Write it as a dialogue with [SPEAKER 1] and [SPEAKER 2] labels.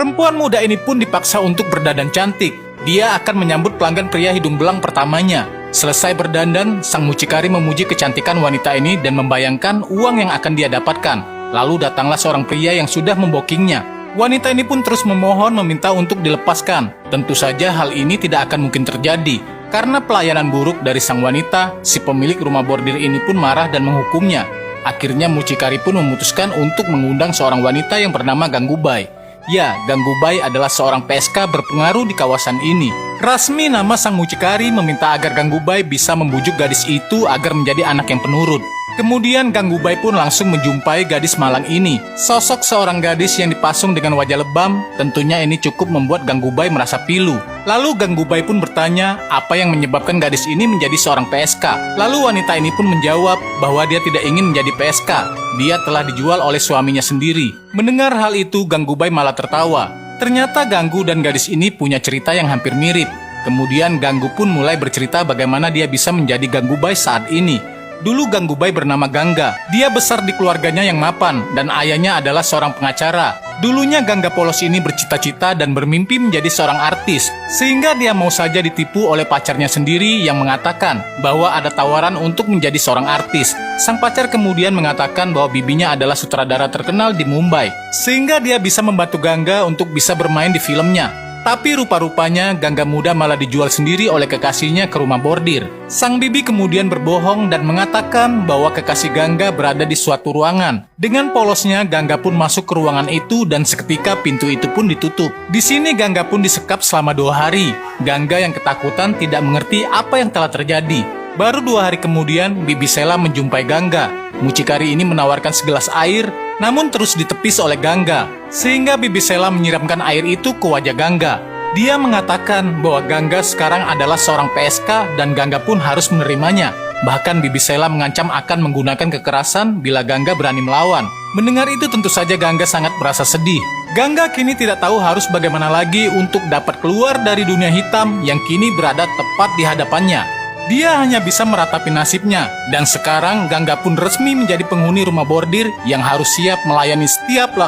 [SPEAKER 1] Perempuan muda ini pun dipaksa untuk berdandan cantik. Dia akan menyambut pelanggan pria hidung belang pertamanya. Selesai berdandan, sang mucikari memuji kecantikan wanita ini dan membayangkan uang yang akan dia dapatkan. Lalu datanglah seorang pria yang sudah membokingnya. Wanita ini pun terus memohon meminta untuk dilepaskan. Tentu saja hal ini tidak akan mungkin terjadi. Karena pelayanan buruk dari sang wanita, si pemilik rumah bordir ini pun marah dan menghukumnya. Akhirnya mucikari pun memutuskan untuk mengundang seorang wanita yang bernama Ganggubai. Ya, Ganggubai adalah seorang PSK berpengaruh di kawasan ini. Rasmi nama sang mucikari meminta agar Ganggubai bisa membujuk gadis itu agar menjadi anak yang penurut. Kemudian Ganggubai pun langsung menjumpai gadis malang ini. Sosok seorang gadis yang dipasung dengan wajah lebam, tentunya ini cukup membuat Ganggubai merasa pilu. Lalu Ganggubai pun bertanya apa yang menyebabkan gadis ini menjadi seorang PSK. Lalu wanita ini pun menjawab bahwa dia tidak ingin menjadi PSK. Dia telah dijual oleh suaminya sendiri. Mendengar hal itu, Ganggubai malah tertawa. Ternyata Ganggu dan gadis ini punya cerita yang hampir mirip. Kemudian Ganggu pun mulai bercerita bagaimana dia bisa menjadi Ganggubai saat ini. Dulu Ganggubai bernama Gangga. Dia besar di keluarganya yang mapan dan ayahnya adalah seorang pengacara. Dulunya Gangga polos ini bercita-cita dan bermimpi menjadi seorang artis, sehingga dia mau saja ditipu oleh pacarnya sendiri yang mengatakan bahwa ada tawaran untuk menjadi seorang artis. Sang pacar kemudian mengatakan bahwa bibinya adalah sutradara terkenal di Mumbai, sehingga dia bisa membantu Gangga untuk bisa bermain di filmnya. Tapi rupa-rupanya Gangga muda malah dijual sendiri oleh kekasihnya ke rumah bordir. Sang bibi kemudian berbohong dan mengatakan bahwa kekasih Gangga berada di suatu ruangan. Dengan polosnya Gangga pun masuk ke ruangan itu dan seketika pintu itu pun ditutup. Di sini Gangga pun disekap selama 2 hari. Gangga yang ketakutan tidak mengerti apa yang telah terjadi. Baru 2 hari kemudian Bibi Sela menjumpai Gangga. Mucikari ini menawarkan segelas air, namun terus ditepis oleh Gangga, sehingga Bibi Sela menyiramkan air itu ke wajah Gangga. Dia mengatakan bahwa Gangga sekarang adalah seorang PSK dan Gangga pun harus menerimanya. Bahkan Bibi Sela mengancam akan menggunakan kekerasan bila Gangga berani melawan. Mendengar itu tentu saja Gangga sangat merasa sedih. Gangga kini tidak tahu harus bagaimana lagi untuk dapat keluar dari dunia hitam yang kini berada tepat di hadapannya. Dia hanya bisa meratapi nasibnya, dan sekarang Gangga pun resmi menjadi penghuni rumah bordir yang harus siap melayani setiap laki